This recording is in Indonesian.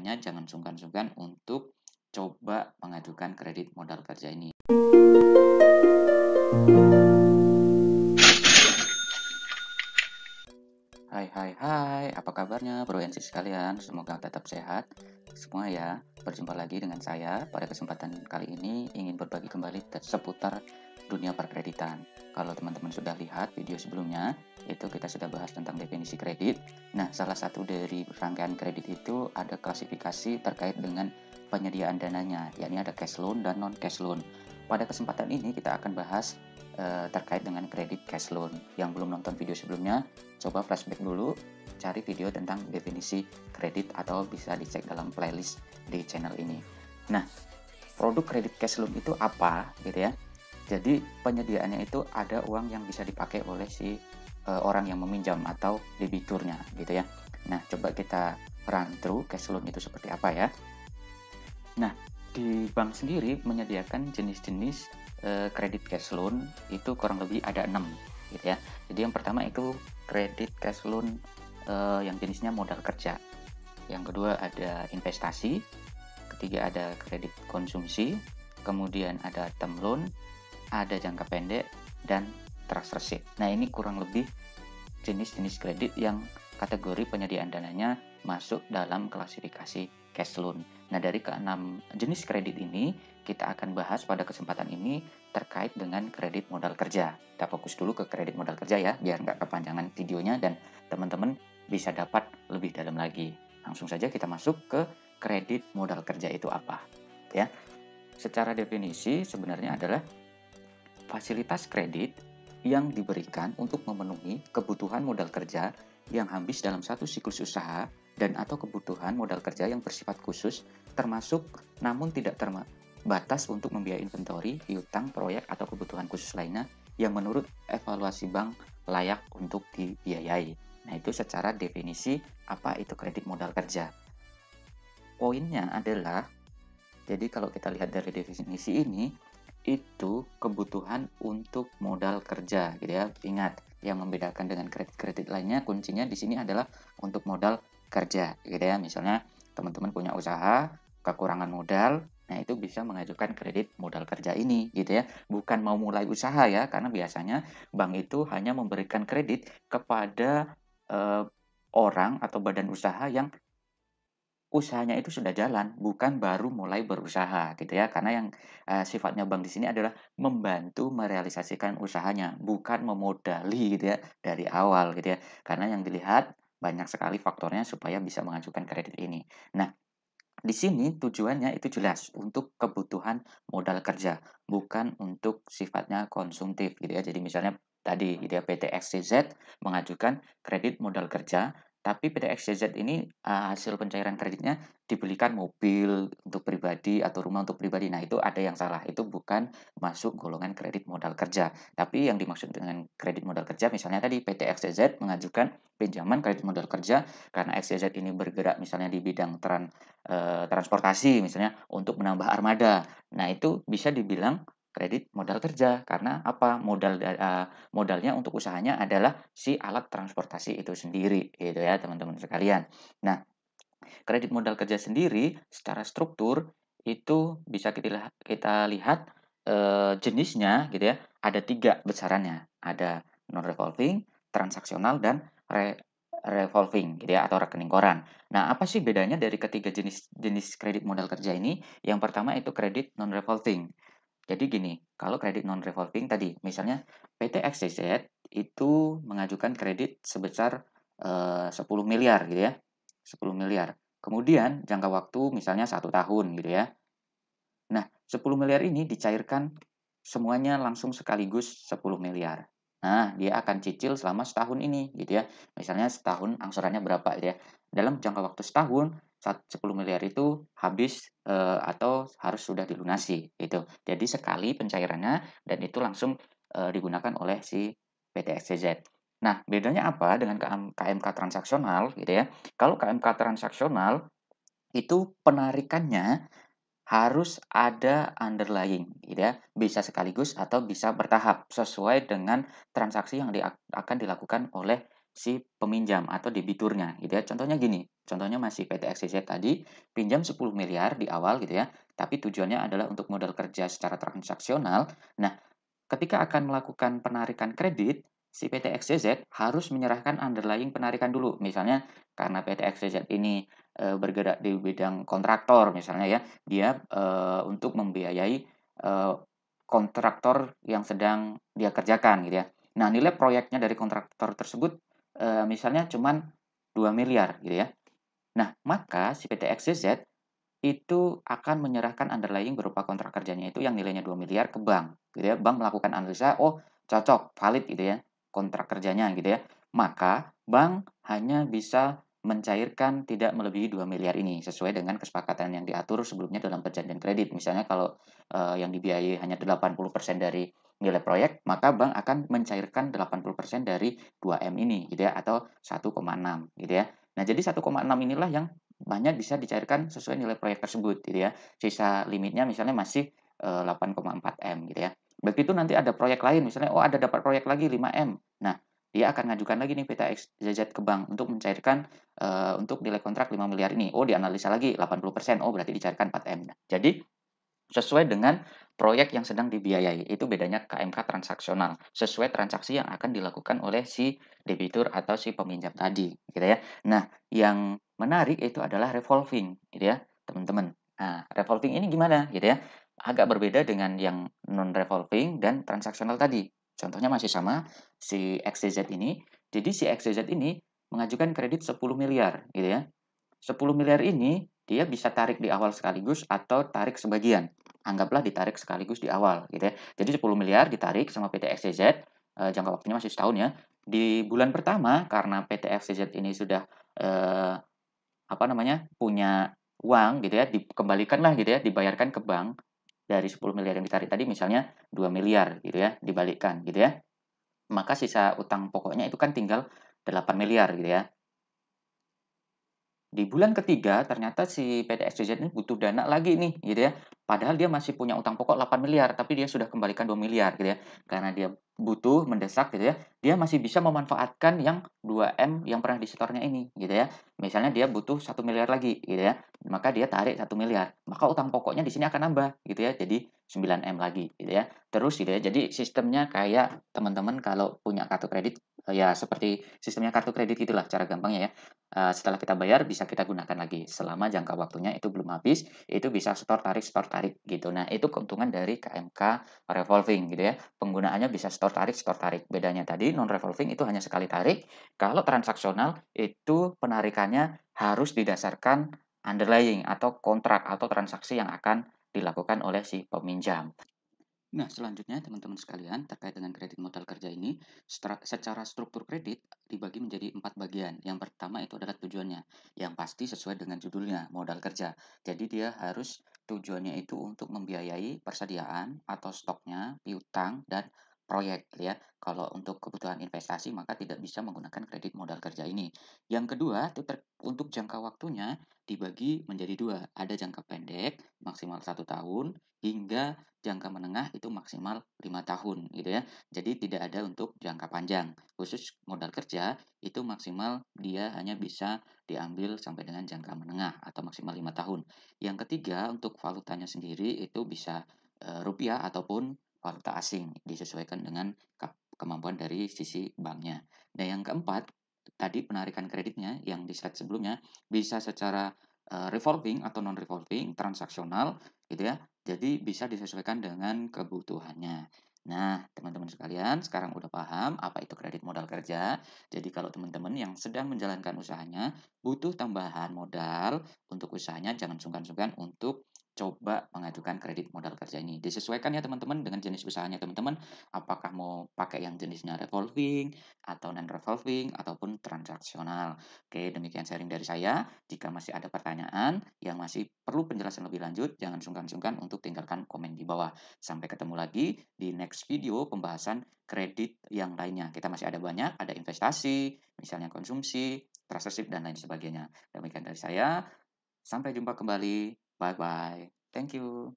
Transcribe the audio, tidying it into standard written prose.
makanya jangan sungkan-sungkan untuk coba mengajukan kredit modal kerja ini. Hai, apa kabarnya Bro NC sekalian? Semoga tetap sehat semua ya. Berjumpa lagi dengan saya. Pada kesempatan kali ini ingin berbagi kembali seputar dunia perkreditan. Kalau teman-teman sudah lihat video sebelumnya, itu kita sudah bahas tentang definisi kredit. Nah, salah satu dari rangkaian kredit itu ada klasifikasi terkait dengan penyediaan dananya, yakni ada cash loan dan non cash loan. Pada kesempatan ini kita akan bahas terkait dengan kredit cash loan. Yang belum nonton video sebelumnya, coba flashback dulu, cari video tentang definisi kredit atau bisa dicek dalam playlist di channel ini. Nah, produk kredit cash loan itu apa gitu ya? Jadi penyediaannya itu ada uang yang bisa dipakai oleh si orang yang meminjam atau debiturnya gitu ya. Nah, coba kita run through cash loan itu seperti apa ya. Nah, di bank sendiri menyediakan jenis-jenis kredit cash loan itu kurang lebih ada 6 gitu ya. Jadi yang pertama itu kredit cash loan yang jenisnya modal kerja. Yang kedua ada investasi, ketiga ada kredit konsumsi, kemudian ada term loan, ada jangka pendek, dan trust receipt. Nah, ini kurang lebih jenis-jenis kredit yang kategori penyediaan dananya masuk dalam klasifikasi cash loan. Nah, dari keenam jenis kredit ini, kita akan bahas pada kesempatan ini terkait dengan kredit modal kerja. Kita fokus dulu ke kredit modal kerja ya, biar nggak kepanjangan videonya dan teman-teman bisa dapat lebih dalam lagi. Langsung saja kita masuk ke kredit modal kerja itu apa. Ya, secara definisi sebenarnya adalah fasilitas kredit yang diberikan untuk memenuhi kebutuhan modal kerja yang habis dalam satu siklus usaha dan atau kebutuhan modal kerja yang bersifat khusus termasuk namun tidak terbatas untuk membiayai inventory, piutang, proyek atau kebutuhan khusus lainnya yang menurut evaluasi bank layak untuk dibiayai. Nah, itu secara definisi apa itu kredit modal kerja. Poinnya adalah, jadi kalau kita lihat dari definisi ini, itu kebutuhan untuk modal kerja gitu ya. Ingat, yang membedakan dengan kredit-kredit lainnya kuncinya di sini adalah untuk modal kerja gitu ya. Misalnya teman-teman punya usaha, kekurangan modal, nah itu bisa mengajukan kredit modal kerja ini gitu ya. Bukan mau mulai usaha ya, karena biasanya bank itu hanya memberikan kredit kepada orang atau badan usaha yang usahanya itu sudah jalan, bukan baru mulai berusaha gitu ya. Karena yang sifatnya bank di sini adalah membantu merealisasikan usahanya, bukan memodali gitu ya dari awal gitu ya. Karena yang dilihat banyak sekali faktornya supaya bisa mengajukan kredit ini. Nah, di sini tujuannya itu jelas untuk kebutuhan modal kerja, bukan untuk sifatnya konsumtif gitu ya. Jadi misalnya tadi gitu ya, PT XYZ mengajukan kredit modal kerja, tapi PT XYZ ini hasil pencairan kreditnya dibelikan mobil untuk pribadi atau rumah untuk pribadi. Nah, itu ada yang salah. Itu bukan masuk golongan kredit modal kerja. Tapi yang dimaksud dengan kredit modal kerja misalnya tadi PT XYZ mengajukan pinjaman kredit modal kerja karena XYZ ini bergerak misalnya di bidang transportasi misalnya untuk menambah armada. Nah, itu bisa dibilang kredit modal kerja karena apa? Modalnya untuk usahanya adalah si alat transportasi itu sendiri gitu ya, teman-teman sekalian. Nah, kredit modal kerja sendiri secara struktur itu bisa kita lihat jenisnya gitu ya. Ada 3 besarannya. Ada non revolving, transaksional dan revolving gitu ya atau rekening koran. Nah, apa sih bedanya dari ketiga jenis kredit modal kerja ini? Yang pertama itu kredit non revolving. Jadi gini, kalau kredit non revolving tadi misalnya PT XYZ itu mengajukan kredit sebesar 10 miliar gitu ya. 10 miliar. Kemudian jangka waktu misalnya 1 tahun gitu ya. Nah, 10 miliar ini dicairkan semuanya langsung sekaligus 10 miliar. Nah, dia akan cicil selama setahun ini gitu ya. Misalnya setahun angsurannya berapa gitu ya. Dalam jangka waktu setahun, 10 miliar itu habis atau harus sudah dilunasi gitu. Jadi sekali pencairannya dan itu langsung digunakan oleh si PT XYZ. Nah, bedanya apa dengan KMK transaksional gitu ya. Kalau KMK transaksional itu penarikannya harus ada underlying gitu ya, bisa sekaligus atau bisa bertahap sesuai dengan transaksi yang akan dilakukan oleh si peminjam atau debiturnya gitu ya. Contohnya gini, contohnya masih PT XYZ tadi pinjam 10 miliar di awal gitu ya, tapi tujuannya adalah untuk modal kerja secara transaksional. Nah, ketika akan melakukan penarikan kredit, si PT XYZ harus menyerahkan underlying penarikan dulu. Misalnya karena PT XYZ ini bergerak di bidang kontraktor misalnya ya, dia untuk membiayai kontraktor yang sedang dia kerjakan gitu ya. Nah, nilai proyeknya dari kontraktor tersebut misalnya cuman 2 miliar gitu ya. Nah, maka si PT XYZ itu akan menyerahkan underlying berupa kontrak kerjanya itu yang nilainya 2 miliar ke bank, gitu ya. Bank melakukan analisa, oh cocok, valid gitu ya, kontrak kerjanya gitu ya. Maka bank hanya bisa mencairkan tidak melebihi 2 miliar ini sesuai dengan kesepakatan yang diatur sebelumnya dalam perjanjian kredit. Misalnya kalau yang dibiayai hanya 80% dari nilai proyek, maka bank akan mencairkan 80% dari 2M ini gitu ya atau 1,6 gitu ya. Nah, jadi 1,6 inilah yang banyak bisa dicairkan sesuai nilai proyek tersebut gitu ya. Sisa limitnya misalnya masih 8,4 M gitu ya. Begitu nanti ada proyek lain misalnya, oh ada dapat proyek lagi 5 M. Nah, dia akan ngajukan lagi nih PTXJZ ke bank untuk mencairkan untuk nilai kontrak 5 miliar ini. Oh, dianalisa lagi 80%. Oh, berarti dicairkan 4 M. Nah, jadi sesuai dengan proyek yang sedang dibiayai. Itu bedanya KMK transaksional, sesuai transaksi yang akan dilakukan oleh si debitur atau si peminjam tadi, gitu ya. Nah, yang menarik itu adalah revolving, gitu ya, teman-teman. Nah, revolving ini gimana, gitu ya? Agak berbeda dengan yang non revolving dan transaksional tadi. Contohnya masih sama si XTZ ini. Jadi si XTZ ini mengajukan kredit 10 miliar, gitu ya. 10 miliar ini dia bisa tarik di awal sekaligus atau tarik sebagian. Anggaplah ditarik sekaligus di awal gitu ya. Jadi 10 miliar ditarik sama PT XYZ, jangka waktunya masih setahun ya. Di bulan pertama karena PT XYZ ini sudah apa namanya? Punya uang gitu ya, dikembalikanlah gitu ya, dibayarkan ke bank dari 10 miliar yang ditarik tadi misalnya 2 miliar gitu ya, dibalikkan gitu ya. Maka sisa utang pokoknya itu kan tinggal 8 miliar gitu ya. Di bulan ketiga ternyata si PT XYZ ini butuh dana lagi nih gitu ya. Padahal dia masih punya utang pokok 8 miliar, tapi dia sudah kembalikan 2 miliar gitu ya. Karena dia butuh, mendesak gitu ya, dia masih bisa memanfaatkan yang 2M yang pernah disetornya ini gitu ya. Misalnya dia butuh 1 miliar lagi gitu ya, maka dia tarik 1 miliar. Maka utang pokoknya di sini akan nambah gitu ya, jadi 9M lagi gitu ya. Terus gitu ya, jadi sistemnya kayak teman-teman kalau punya kartu kredit, ya seperti sistemnya kartu kredit gitulah cara gampangnya ya. Setelah kita bayar bisa kita gunakan lagi, selama jangka waktunya itu belum habis, itu bisa store tarik gitu. Nah, itu keuntungan dari KMK revolving gitu ya. Penggunaannya bisa store tarik. Bedanya tadi non revolving itu hanya sekali tarik, kalau transaksional itu penarikannya harus didasarkan underlying atau kontrak atau transaksi yang akan dilakukan oleh si peminjam. Nah, selanjutnya teman-teman sekalian, terkait dengan kredit modal kerja ini, secara struktur kredit dibagi menjadi 4 bagian. Yang pertama itu adalah tujuannya, yang pasti sesuai dengan judulnya, modal kerja. Jadi dia harus tujuannya itu untuk membiayai persediaan atau stoknya, piutang, dan proyek gitu ya. Kalau untuk kebutuhan investasi maka tidak bisa menggunakan kredit modal kerja ini. Yang kedua, itu untuk jangka waktunya dibagi menjadi dua. Ada jangka pendek, maksimal 1 tahun, hingga jangka menengah itu maksimal 5 tahun gitu ya. Jadi tidak ada untuk jangka panjang. Khusus modal kerja itu maksimal dia hanya bisa diambil sampai dengan jangka menengah atau maksimal 5 tahun. Yang ketiga untuk valutanya sendiri itu bisa rupiah ataupun valuta asing disesuaikan dengan kemampuan dari sisi banknya. Dan yang keempat tadi penarikan kreditnya yang di slide sebelumnya bisa secara revolving atau non revolving, transaksional gitu ya. Jadi bisa disesuaikan dengan kebutuhannya. Nah, teman-teman sekalian, sekarang udah paham apa itu kredit modal kerja. Jadi kalau teman-teman yang sedang menjalankan usahanya butuh tambahan modal untuk usahanya, jangan sungkan-sungkan untuk coba mengajukan kredit modal kerja ini. Disesuaikan ya teman-teman dengan jenis usahanya teman-teman. Apakah mau pakai yang jenisnya revolving atau non revolving ataupun transaksional. Oke, demikian sharing dari saya. Jika masih ada pertanyaan yang masih perlu penjelasan lebih lanjut, jangan sungkan-sungkan untuk tinggalkan komen di bawah. Sampai ketemu lagi di next video pembahasan kredit yang lainnya. Kita masih ada banyak, ada investasi, misalnya konsumsi, trustship, dan lain sebagainya. Demikian dari saya. Sampai jumpa kembali. Bye-bye. Thank you.